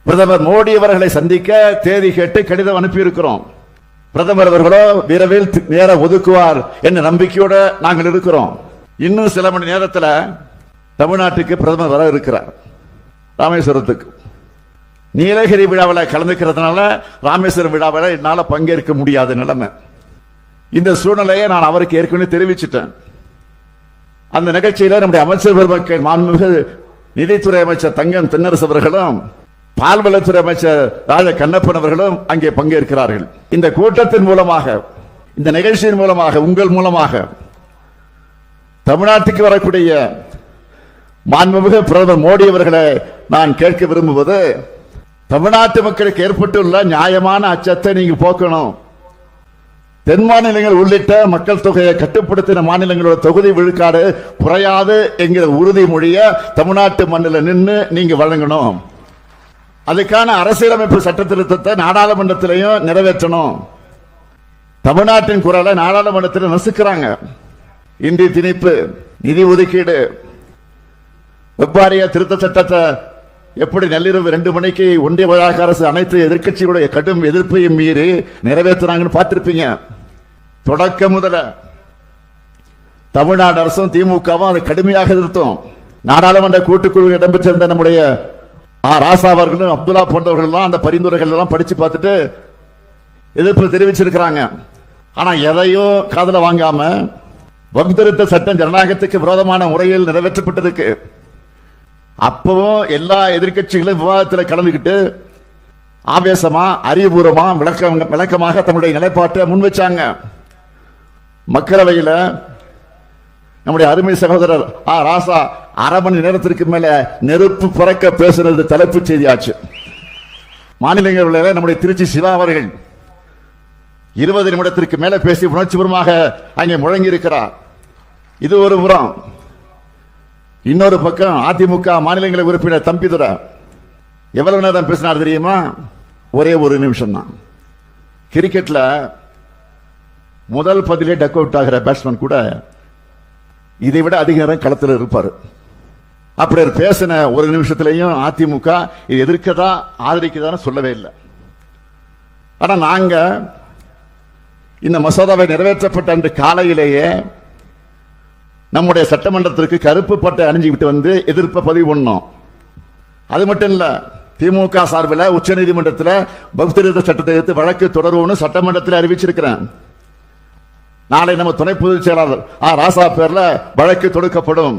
பிரதமர் மோடி அவர்களை சந்திக்க தேதி கேட்டு கடிதம் அனுப்பியிருக்கிறோம். பிரதமர் அவர்களோ விரைவில் நேரம் ஒதுக்குவார் என்ற நம்பிக்கையோடு நாங்கள் இருக்கிறோம். இன்னும் சில மணி நேரத்தில் தமிழ்நாட்டுக்கு பிரதமர் வர இருக்கிறார். ராமேஸ்வரத்துக்கு நீலகிரி விழாவில் கலந்துக்கிறதுனால ராமேஸ்வரம் விழாவில் என்னால் பங்கேற்க முடியாத நிலைமை. இந்த சூழ்நிலையை நான் அவருக்கு ஏற்கனவே தெரிவிச்சிட்டேன். அந்த நிகழ்ச்சியில் நம்முடைய அமைச்சர் பெருமக்கள் மாண்புமிகு நிதித்துறை அமைச்சர் தங்கம் தென்னரசு அவர்களும் பால்வளத்துறை அமைச்சர் ராஜ கண்ணப்பன் அவர்களும் அங்கே பங்கேற்கிறார்கள். இந்த கூட்டத்தின் மூலமாக, இந்த நிகழ்ச்சியின் மூலமாக, உங்கள் மூலமாக தமிழ்நாட்டுக்கு வரக்கூடிய மாண்புமிகு பிரதமர் மோடி அவர்களை நான் கேட்க விரும்புவது, தமிழ்நாட்டு மக்களுக்கு ஏற்பட்டுள்ள நியாயமான அச்சத்தை நீங்க போக்கணும். தென் மாநிலங்கள் உள்ளிட்ட மக்கள் தொகையை கட்டுப்படுத்தின மாநிலங்களோட தொகுதி விழுக்காடு குறையாது என்கிற உறுதிமொழியை தமிழ்நாட்டு மண்ணில் நின்று நீங்க வழங்கணும். அதுக்கான அரசியலமைப்பு சட்ட திருத்தத்தை நாடாளுமன்றத்திலையும் நிறைவேற்றணும். தமிழ்நாட்டின் குரலை நாடாளுமன்றத்தில் நசுக்கிறாங்க. இந்தி திணிப்பு, நிதி ஒதுக்கீடு, வெப்பாரிய திருத்த சட்டத்தை எப்படி நள்ளிரவு 2 மணிக்கு ஒன்றிய வழக்கு அரசு அனைத்து எதிர்கட்சிகளுடைய கடும் எதிர்ப்பையும் மீறி நிறைவேற்றுறாங்கன்னு பார்த்திருப்பீங்க. தொடக்க முதல தமிழ்நாடு அரசும் திமுகவும் அதை கடுமையாக எதிர்த்தோம். நாடாளுமன்ற கூட்டுக்குழு இடம்பெற்றிருந்த நம்முடைய ராசா அவர்களும் அப்துல்லா போன்றவர்கள் அந்த பரிந்துரைகள் எல்லாம் படிச்சு பார்த்துட்டு எதிர்ப்பு தெரிவிச்சிருக்கிறாங்க. ஆனா எதையும் காதல வாங்காம வக்ஃப் திருத்த சட்டம் ஜனநாயகத்துக்கு விரோதமான முறையில் நிறைவேற்றப்பட்டிருக்கு. அப்பவும் எல்லா எதிர்கட்சிகளும் விவாதத்தில் கலந்துக்கிட்டு ஆவேசமா அறிவுபூர்வமா விளக்கமாக தன்னுடைய நிலைப்பாட்டை முன் வச்சாங்க. மக்களவையில் நம்முடைய அருமை சகோதரர் ராசா அரை மணி நேரத்திற்கு மேல நெருப்பு பறக்க பேசுறது தலைப்பு செய்தியாச்சு. மாநிலங்களவையில் நம்முடைய திருச்சி சிவா அவர்கள் 20 நிமிடத்திற்கு மேல பேசி உணர்ச்சிபூர்வமாக அங்கே முழங்கி இருக்கிறார். இது ஒரு புறம். இன்னொரு பக்கம் அதிமுக மாநிலங்களவை உறுப்பினர் தம்பிதுரை எவ்வளவு நேரம் பேசினார் தெரியுமா? ஒரே 1 நிமிஷம் தான். கிரிக்கெட்ல முதல் பதிலே டக் அவுட் ஆகிற பேட்ஸ்மேன் கூட இதை விட அதிக நேரம் களத்தில் இருப்பார். அப்படி பேசின 1 நிமிஷத்திலையும் அதிமுக இது எதிர்க்கதா ஆதரிக்கதான்னு சொல்லவே இல்லை. ஆனா நாங்க இந்த மசோதாவை நிறைவேற்றப்பட்ட அன்று காலையிலேயே நம்முடைய சட்டமன்றத்திற்கு கருப்பு பட்டை அணிஞ்சுக்கிட்டு வந்து எதிர்ப்பை பதிவு பண்ணோம். அது மட்டும் இல்ல, திமுக சார்பில் உச்ச நீதிமன்றத்தில் வக்ஃப் திருத்த சட்டத்தை எதிர்த்து வழக்கு தொடருவோம்னு சட்டமன்றத்தில் அறிவிச்சிருக்கிறேன். நாளை நம்ம துணை பொதுச் செயலாளர் ராசா பேர்ல வழக்கு தொடுக்கப்படும்.